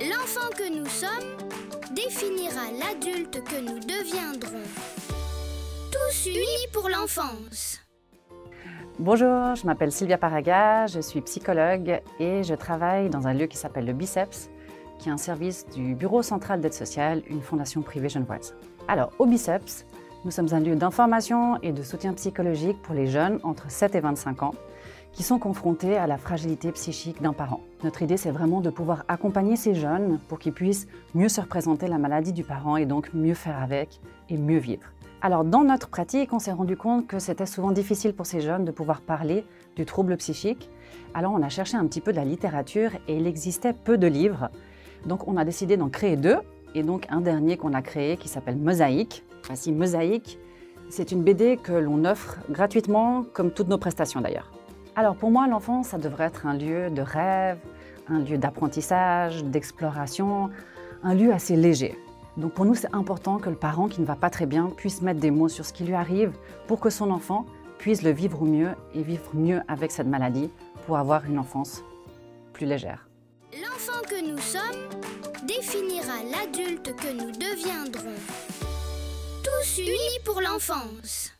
L'enfant que nous sommes définira l'adulte que nous deviendrons. Tous unis pour l'enfance. Bonjour, je m'appelle Sylvia Paraga, je suis psychologue et je travaille dans un lieu qui s'appelle le Biceps, qui est un service du Bureau central d'aide sociale, une fondation privée genevoise. Alors, au Biceps, nous sommes un lieu d'information et de soutien psychologique pour les jeunes entre 7 et 25 ans qui sont confrontés à la fragilité psychique d'un parent. Notre idée, c'est vraiment de pouvoir accompagner ces jeunes pour qu'ils puissent mieux se représenter la maladie du parent et donc mieux faire avec et mieux vivre. Alors, dans notre pratique, on s'est rendu compte que c'était souvent difficile pour ces jeunes de pouvoir parler du trouble psychique. Alors, on a cherché un petit peu de la littérature et il existait peu de livres. Donc, on a décidé d'en créer deux. Et donc, un dernier qu'on a créé qui s'appelle Mosaïque. Voici Mosaïque. C'est une BD que l'on offre gratuitement, comme toutes nos prestations d'ailleurs. Alors, pour moi, l'enfance, ça devrait être un lieu de rêve, un lieu d'apprentissage, d'exploration, un lieu assez léger. Donc pour nous, c'est important que le parent qui ne va pas très bien puisse mettre des mots sur ce qui lui arrive pour que son enfant puisse le vivre au mieux et vivre mieux avec cette maladie pour avoir une enfance plus légère. L'enfant que nous sommes définira l'adulte que nous deviendrons. Tous unis pour l'enfance.